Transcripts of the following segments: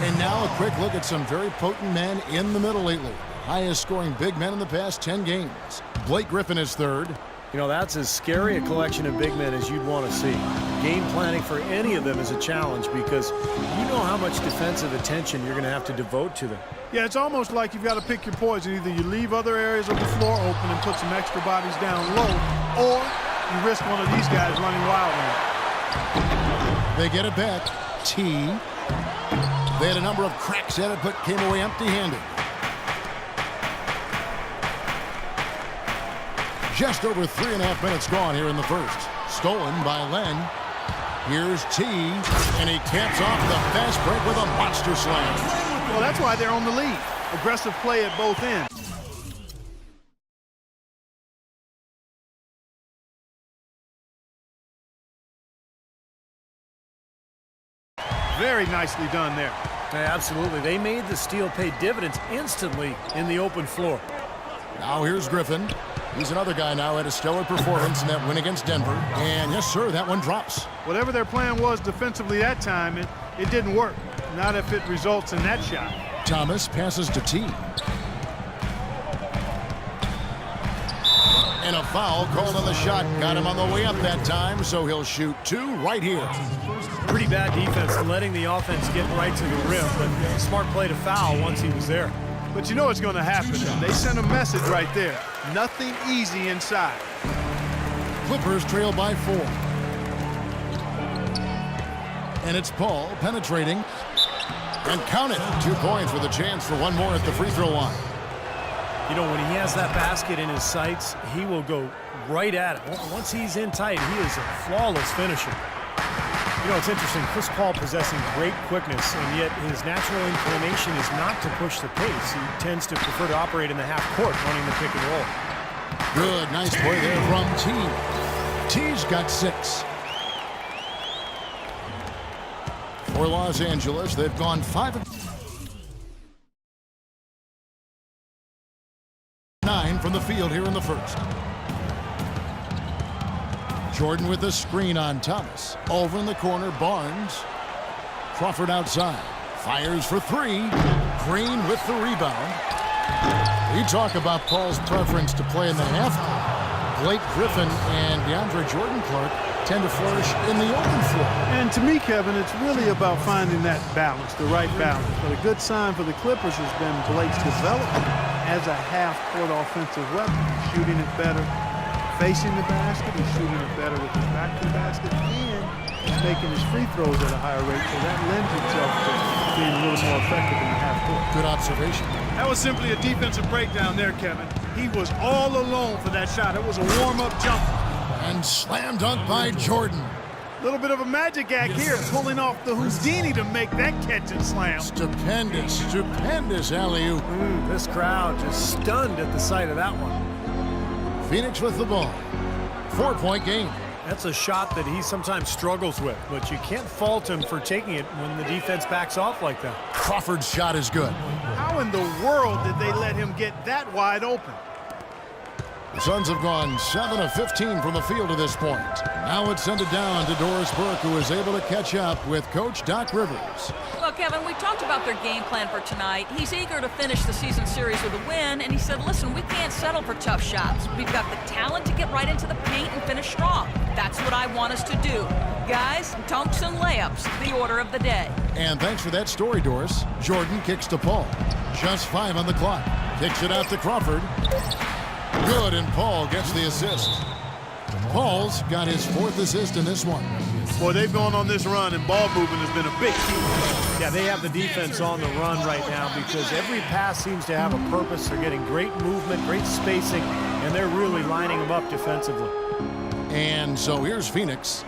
And now a quick look at some very potent men in the middle lately. Highest scoring big men in the past 10 games. Blake Griffin is third. You know, that's as scary a collection of big men as you'd want to see. Game planning for any of them is a challenge because you know how much defensive attention you're going to have to devote to them. Yeah, it's almost like you've got to pick your poison. Either you leave other areas of the floor open and put some extra bodies down low, or you risk one of these guys running wild on it. They get it back. T. They had a number of cracks at it, but came away empty-handed. Just over 3.5 minutes gone here in the first. Stolen by Len. Here's T, and he caps off the fast break with a monster slam. Well, that's why they're on the lead. Aggressive play at both ends. Very nicely done there. Yeah, absolutely. They made the steal pay dividends instantly in the open floor. Now here's Griffin. He's another guy now had a stellar performance in that win against Denver. And yes, sir, that one drops. Whatever their plan was defensively that time, it didn't work. Not if it results in that shot. Thomas passes to T. And a foul called on the shot. Got him on the way up that time, so he'll shoot two right here. Pretty bad defense letting the offense get right to the rim, but smart play to foul once he was there. But you know what's going to happen. They sent a message right there. Nothing easy inside. Clippers trail by 4. And it's Paul penetrating. And count it. 2 points with a chance for one more at the free throw line. You know, when he has that basket in his sights, he will go right at it. Once he's in tight, he is a flawless finisher. You know, it's interesting. Chris Paul possessing great quickness, and yet his natural inclination is not to push the pace. He tends to prefer to operate in the half court, running the pick and roll. Good, nice play there from T. T's got 6. For Los Angeles, they've gone 5-9 from the field here in the first. Jordan with the screen on Thomas. Over in the corner, Barnes. Crawford outside. Fires for 3. Green with the rebound. You talk about Paul's preference to play in the half. Blake Griffin and DeAndre Jordan-Clark tend to flourish in the open floor. And to me, Kevin, it's really about finding that balance, the right balance. But a good sign for the Clippers has been Blake's development as a half-court offensive weapon. Shooting it better, facing the basket, he's shooting it better with his back to the basket, and he's making his free throws at a higher rate, so that lends itself to being a little more effective in the half-court. Good observation. That was simply a defensive breakdown there, Kevin. He was all alone for that shot. It was a warm-up jumper. And slam dunk by Jordan. A little bit of a magic act here, pulling off the Houdini to make that catch and slam. Stupendous, stupendous alley-oop. This crowd just stunned at the sight of that one. Phoenix with the ball. 4-point game. That's a shot that he sometimes struggles with, but you can't fault him for taking it when the defense backs off like that. Crawford's shot is good. How in the world did they let him get that wide open? The Suns have gone 7 of 15 from the field to this point. Now it's sent it down to Doris Burke, who is able to catch up with Coach Doc Rivers. Well, Kevin, we talked about their game plan for tonight. He's eager to finish the season series with a win, and he said, listen, we can't settle for tough shots. We've got the talent to get right into the paint and finish strong. That's what I want us to do. Guys, dunks and layups, the order of the day. And thanks for that story, Doris. Jordan kicks to Paul. Just 5 on the clock. Kicks it out to Crawford. Good, and Paul gets the assist. Paul's got his 4th assist in this one. Boy, they've gone on this run, and ball movement has been a big key. Yeah, they have the defense on the run right now because every pass seems to have a purpose. They're getting great movement, great spacing, and they're really lining them up defensively. And so here's Phoenix,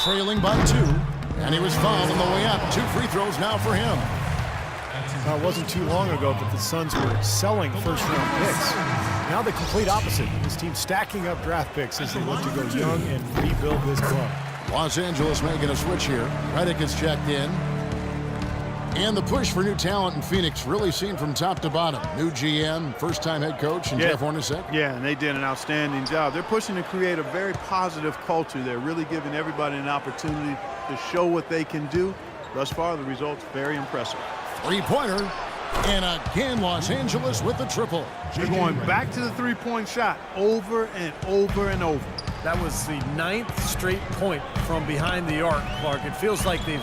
trailing by 2, and he was fouled on the way up. 2 free throws now for him. Now, it wasn't too long ago that the Suns were selling first-round picks. Now the complete opposite. This team stacking up draft picks as they look to go young and rebuild this club. Los Angeles making a switch here. Redick is checked in. And the push for new talent in Phoenix really seen from top to bottom. New GM, first-time head coach, and Jeff Hornacek. Yeah, and they did an outstanding job. They're pushing to create a very positive culture. They're really giving everybody an opportunity to show what they can do. Thus far, the results very impressive. Three-pointer. And again, Los Angeles with the triple. They're going back to the three-point shot over and over and over. That was the 9th straight point from behind the arc, Clark. It feels like they're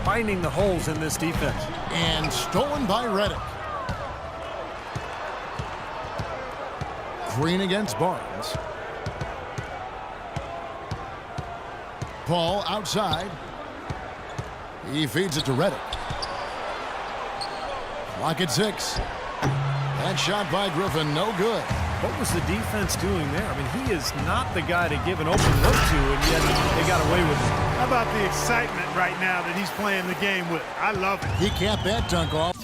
finding the holes in this defense. And stolen by Redick. Green against Barnes. Paul outside. He feeds it to Redick. Clock at 6. That shot by Griffin, no good. What was the defense doing there? I mean, he is not the guy to give an open look to, and yet they got away with it. How about the excitement right now that he's playing the game with? I love it. He capped that dunk off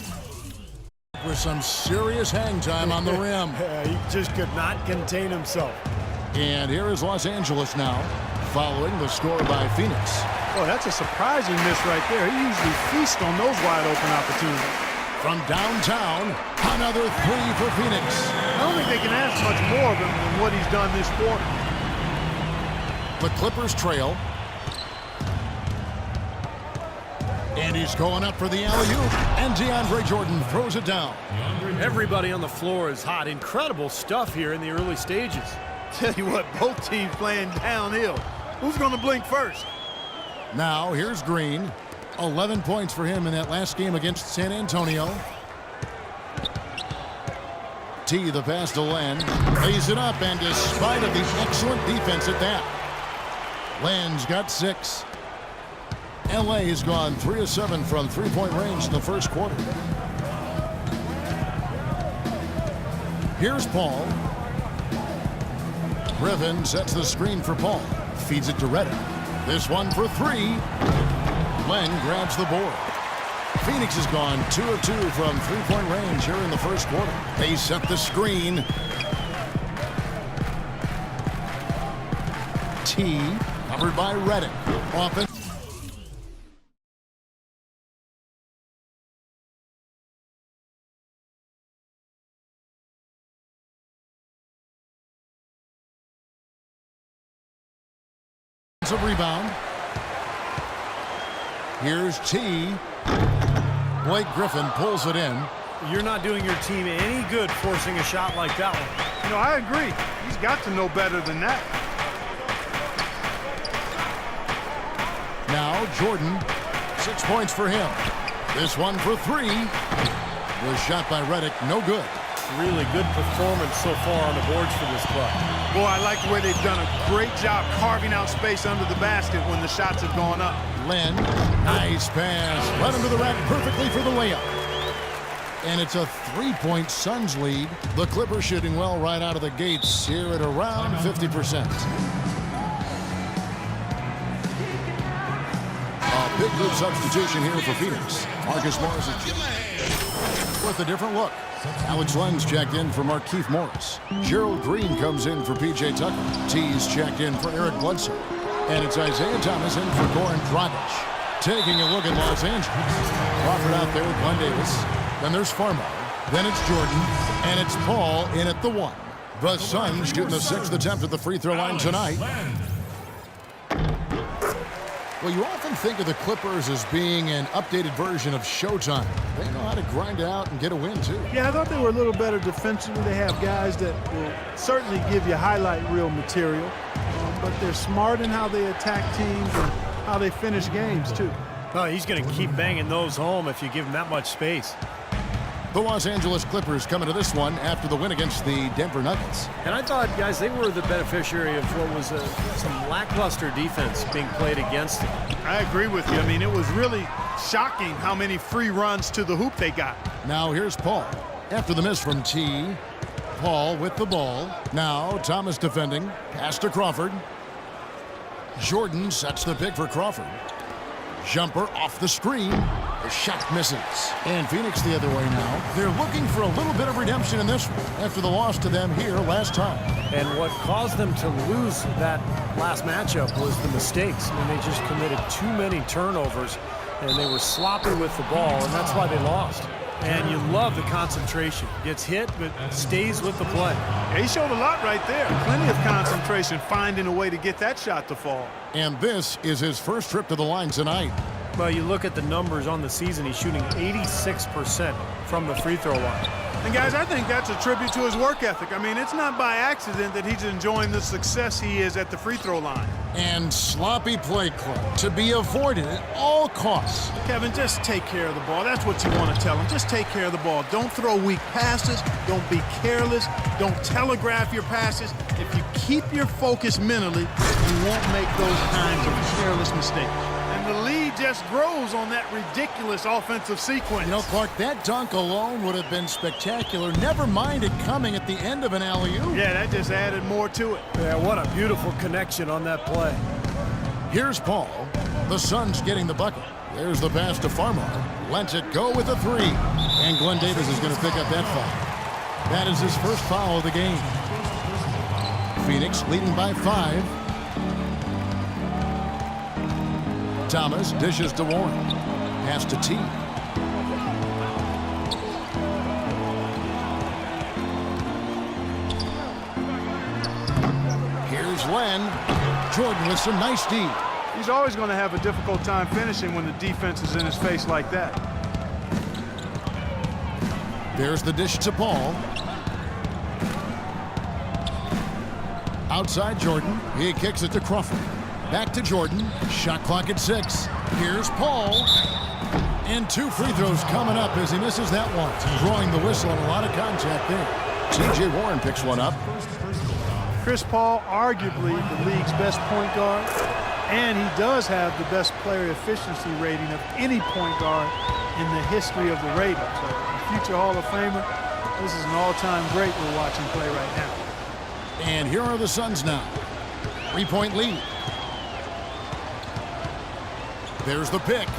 with some serious hang time on the rim. He just could not contain himself. And here is Los Angeles now, following the score by Phoenix. Oh, that's a surprising miss right there. He usually feasts on those wide open opportunities. From downtown, another three for Phoenix. I don't think they can ask much more of him than what he's done this quarter. The Clippers trail. And he's going up for the alley-oop. And DeAndre Jordan throws it down. Everybody on the floor is hot. Incredible stuff here in the early stages. Tell you what, both teams playing downhill. Who's going to blink first? Now, here's Green. 11 points for him in that last game against San Antonio. T, the pass to Len. Lays it up, and despite of the excellent defense at that, Len's got 6. LA has gone 3 of 7 from three-point range in the first quarter. Here's Paul. Griffin sets the screen for Paul. Feeds it to Redick. This one for 3. Len grabs the board. Phoenix has gone 2 of 2 from three-point range here in the first quarter. They set the screen. T, covered by Redick. Offensive rebound. Here's T. Blake Griffin pulls it in. You're not doing your team any good forcing a shot like that one. You know, I agree. He's got to know better than that. Now Jordan, 6 points for him. This one for 3. Was shot by Redick, no good. Really good performance so far on the boards for this club. Boy, I like the way they've done a great job carving out space under the basket when the shots have gone up. Len, nice pass. Led him to the rack perfectly for the layup. And it's a 3-point Suns lead. The Clippers shooting well right out of the gates here at around 50%. A big group substitution here for Phoenix. Marcus Morris with a different look. Alex Len's checked in for Markieff Morris. Gerald Green comes in for P.J. Tucker. T's checked in for Eric Bledsoe. And it's Isaiah Thomas in for Goran Dragic. Taking a look at Los Angeles. Crawford out there with Glenn Davis. Then there's Farmo. Then it's Jordan. And it's Paul in at the 1. The Suns shooting the 6th attempt at the free throw line tonight. Well, you often think of the Clippers as being an updated version of Showtime. They know how to grind out and get a win, too. Yeah, I thought they were a little better defensively. They have guys that will certainly give you highlight reel material, but they're smart in how they attack teams and how they finish games, too. Oh, he's going to keep banging those home if you give him that much space. The Los Angeles Clippers coming to this one after the win against the Denver Nuggets. And I thought, guys, they were the beneficiary of what was some lackluster defense being played against them. I agree with you. I mean, it was really shocking how many free runs to the hoop they got. Now here's Paul. After the miss from T, Paul with the ball. Now Thomas defending. Pass to Crawford. Jordan sets the pick for Crawford. Jumper off the screen. The shot misses. And Phoenix the other way now. They're looking for a little bit of redemption in this one after the loss to them here last time. And what caused them to lose that last matchup was the mistakes. I mean, they just committed too many turnovers, and they were sloppy with the ball, and that's why they lost. And you love the concentration. Gets hit, but stays with the play. Yeah, he showed a lot right there. Plenty of concentration, finding a way to get that shot to fall. And this is his first trip to the line tonight. Well, you look at the numbers on the season, he's shooting 86% from the free throw line. And guys, I think that's a tribute to his work ethic. I mean, it's not by accident that he's enjoying the success he is at the free throw line. And sloppy play call to be avoided at all costs. Kevin, just take care of the ball. That's what you want to tell him. Just take care of the ball. Don't throw weak passes. Don't be careless. Don't telegraph your passes. If you keep your focus mentally, you won't make those kinds of careless mistakes. And the lead just grows on that ridiculous offensive sequence. You know, Clark, that dunk alone would have been spectacular. Never mind it coming at the end of an alley-oop. Yeah, that just added more to it. Yeah, what a beautiful connection on that play. Here's Paul. The Suns getting the bucket. There's the pass to Farmar. Lets it go with a three. And Glenn Davis is going to pick up that foul. That is his first foul of the game. Phoenix leading by 5. Thomas dishes to Warren. Pass to T. Here's Len. Jordan with some nice D. He's always going to have a difficult time finishing when the defense is in his face like that. There's the dish to Paul. Outside Jordan. He kicks it to Crawford. Back to Jordan. Shot clock at 6. Here's Paul. And 2 free throws coming up as he misses that one. Drawing the whistle and a lot of contact there. T.J. Warren picks one up. Chris Paul, arguably the league's best point guard, and he does have the best player efficiency rating of any point guard in the history of the Raiders. So, a future Hall of Famer, this is an all-time great we're watching play right now. And here are the Suns now. 3-point lead. There's the pick.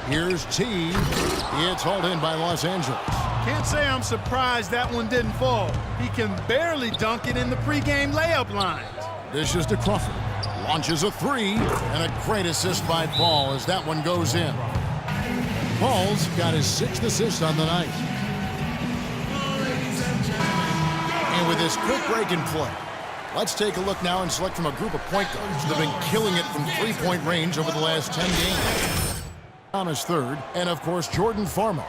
Here's T. It's hauled in by Los Angeles. Can't say I'm surprised that one didn't fall. He can barely dunk it in the pregame layup lines. Dishes to Crawford. Launches a 3. And a great assist by Paul as that one goes in. Paul's got his 6th assist on the night. And with this quick break in play, let's take a look now and select from a group of point guards that have been killing it from 3-point range over the last 10 games. Thomas third, and of course Jordan Farmar.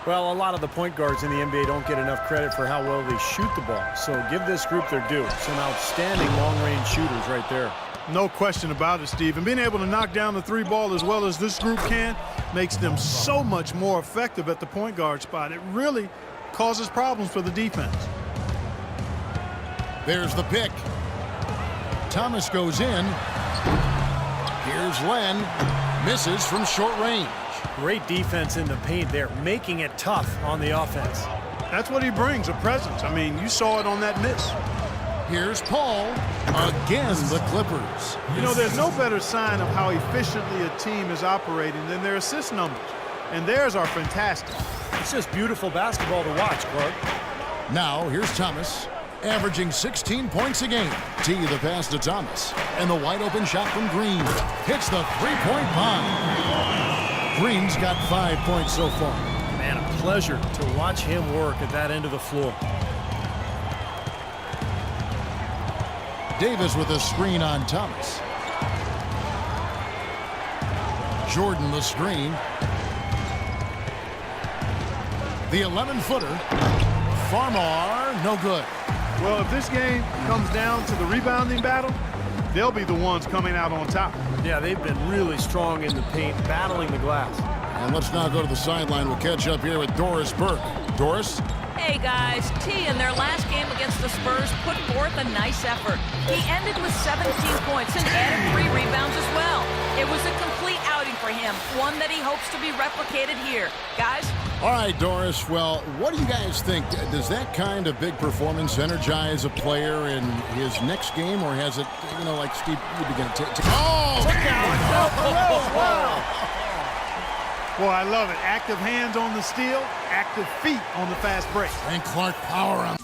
Well, a lot of the point guards in the NBA don't get enough credit for how well they shoot the ball. So give this group their due. Some outstanding long-range shooters right there. No question about it, Steve. And being able to knock down the 3 ball as well as this group can makes them so much more effective at the point guard spot. It really causes problems for the defense. There's the pick. Thomas goes in. Here's Len. Misses from short range. Great defense in the paint there, making it tough on the offense. That's what he brings, a presence. I mean, you saw it on that miss. Here's Paul. Again, the Clippers. You know, there's no better sign of how efficiently a team is operating than their assist numbers. And theirs are fantastic. It's just beautiful basketball to watch, Clark. Now, here's Thomas. Averaging 16 points a game. T the pass to Thomas. And the wide open shot from Green. Hits the 3-point bomb. Green's got 5 points so far. Man, a pleasure to watch him work at that end of the floor. Davis with a screen on Thomas. Jordan the screen. The 11-footer. Farmar, no good. Well, if this game comes down to the rebounding battle, they'll be the ones coming out on top. Yeah, they've been really strong in the paint, battling the glass. And let's now go to the sideline. We'll catch up here with Doris Burke. Doris? Hey guys, T in their last game against the Spurs put forth a nice effort. He ended with 17 points and added 3 rebounds as well. It was a complete outing for him, one that he hopes to be replicated here. Guys? All right, Doris. Well, what do you guys think? Does that kind of big performance energize a player in his next game, or has it, you know, like Steve, you begin to oh! Boy, I love it. Active hands on the steal, active feet on the fast break. And Clark power on